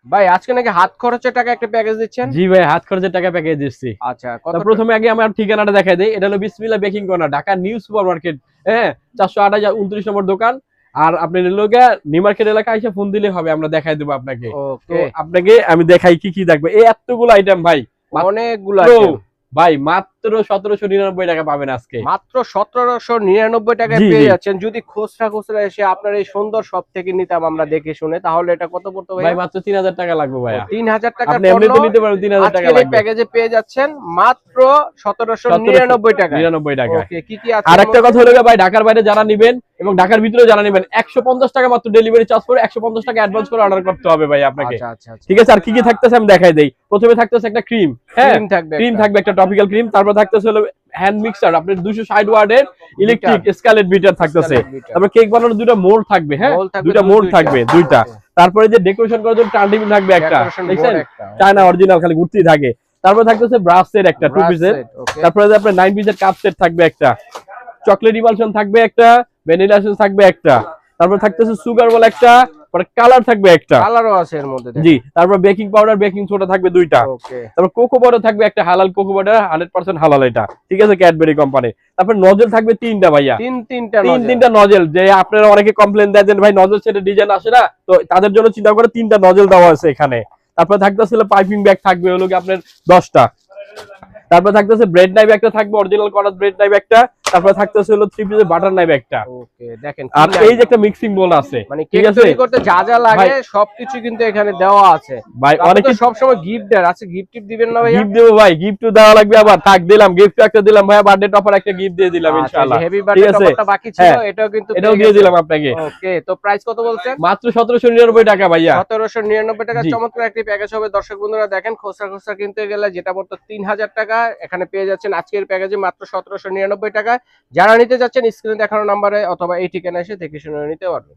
ভাই আজকে নাকি হাত খরচের টাকা একটা প্যাকেজ দিচ্ছেন? জি ভাই, হাত খরচের টাকা প্যাকেজ দিচ্ছি। আচ্ছা, তো প্রথমে আগে আমার ঠিকানাটা দেখাই দেই। এটা হলো বিসমিল্লাহ baking corner, Dhaka new super market, হ্যাঁ, 428 29 নম্বর দোকান। আর আপনি নিউ মার্কেট এলাকায় এসে ফোন দিলে হবে, আমরা দেখাই দেবো আপনাকে। তো ওকে, আপনাকে আমি দেখাই কি কি দেখবে, এই এতগুলো আইটেম ভাই, অনেকগুলো মাত্র আইটেম। ভাই মাত্র 1799 টাকা পাবেন আজকে। মাত্র 1799 টাকায় জি জি পেয়ে যাচ্ছেন। যদি খুচরা খুচরা এসে আপনার এই সুন্দর শপ থেকে নিতাম আমরা দেখে শুনে, তাহলে এটা কত পড়তো ভাই, ভাইয়া? মাত্র 3000 টাকা লাগবে ভাইয়া। 3000 টাকার আপনি পণ্য এমনিতে নিতে পারবেন, 3000 টাকা আজকের এই লাগবে। প্যাকেজে পেয়ে যাচ্ছেন মাত্র 1799 টাকায়। 1799 টাকা। ওকে, কি কি আছে আর এর একটা মধ্যে? কথা হলো ভাই, ঢাকার বাইরে যারা নিবেন এবং ঢাকার ভিতরে যারা নিবেন 150 টাকা মাত্র ডেলিভারি চার্জ করে, 150 টাকা অ্যাডভান্স করে অর্ডার করতে হবে ভাই আপনাকে। আচ্ছা আচ্ছা আচ্ছা। ঠিক আছে, আর কি কি থাকতেছে আমি দেখাই দেই। প্রথমে থাকতেছে একটা ক্রিম, হ্যাঁ, ক্রিম থাকবে ক্রিম একটা। থাকবে একটা টপিক্যাল ক্রিম। তারপর থাকতেছে হলো হ্যান্ড মিক্সার, আপনার 260 ওয়াটের ইলেকট্রিক স্কালেট বিটার থাকতেছে। স্কালেট বিটার। তারপর কেক বানানোর দুটো মোল্ড থাকবে, হ্যাঁ, মোল্ড থাকবে দুইটা মোল্ড দুইটা। থাকবে, দুইটা। ওকে। তারপরে যে ডেকোরেশন করার জন্য টার্ন টেবিল থাকবে একটা, ডেকোরেশন দেখছেন, বোর্ড একটা। চায়না অরিজিনাল, খালি ঘুরতেই থাকে। তারপর থাকতেছে ব্রাশ সেট একটা, 2 ব্রাশ পিসের। সেট, ওকে। তারপরে যে আপনার 9 পিসের কাপ সেট থাকবে একটা, চকলেট ইমালশন থাকবে একটা, ভ্যানিলা এসেন্স থাকবে একটা। তারপর থাকতেছে সুগার বল একটা, পরে কালার থাকবে একটা। কালারও আছে এর মধ্যে দেখেন। জি, তারপর বেকিং পাউডার বেকিং সোডা থাকবে দুইটা। ওকে। তারপর কোকো পাউডার থাকবে একটা, হালাল কোকো পাউডার, 100% হালাল এটা, ঠিক আছে, ক্যাডবেরি কোম্পানি। তারপর নজেল থাকবে তিনটা ভাইয়া, তিনটা তিনটা নজেল। যে আপনারা অনেকে কমপ্লেন দেন যে ভাই নজেল সেটে ডিজাইন আসে না, তো তাদের জন্য চিন্তা করে তিনটা নজেল দেওয়া আছে এখানে। তারপর থাকতেছিল পাইপিং ব্যাগ থাকবে হলো কি আপনার 10টা। তারপর থাকতেছে ব্রেড নাইফ একটা থাকবে, অরিজিনাল করাত ব্রেড নাইফ একটা। তারপর থাকতেছে হলো 3 পিসের বাটার নাইফ একটা। ওকে, দেখেন আর কি এই যে নাই। একটা মিক্সিং বোল আছে, মানে ঠিক কেক আছে তৈরি করতে যা যা লাগে ভাই। সবকিছু কিন্তু এখানে দেওয়া আছে। ভাই আপনি অনেকে তো সব সময় গিফট দেন, আছে গিফট টিপ দিবেন না ভাইয়া? গিফট দেবো ভাই, গিফট দেওয়া লাগবে আবার, থাক দিলাম গিফট একটা দিলাম ভাইয়া, বার্থডে টপার একটা গিফট দিয়ে দিলাম ইনশাআল্লাহ। হেভি ঠিক বার্থডে আছে, টপারটা বাকি ছিল, হ্যাঁ, এটাও কিন্তু এটাও দিয়ে দিলাম আপনাকে। ওকে, তো প্রাইস কত বলছেন? মাত্র 1799 টাকা ভাইয়া। 1799 টাকা। জি। চমৎকার একটি প্যাকেজ হবে। দর্শক বন্ধুরা দেখেন, খুচরা খুচরা কিনতে গেলে যেটা পড়তো 3000 টাকা, এখানে পেয়ে যাচ্ছেন আজকের প্যাকেজে মাত্র 1799 টাকা। যারা নিতে যাচ্ছেন স্ক্রিনে দেখানো নাম্বারে অথবা এই ঠিকানায় এসে দেখে শুনে নিতে পারবেন।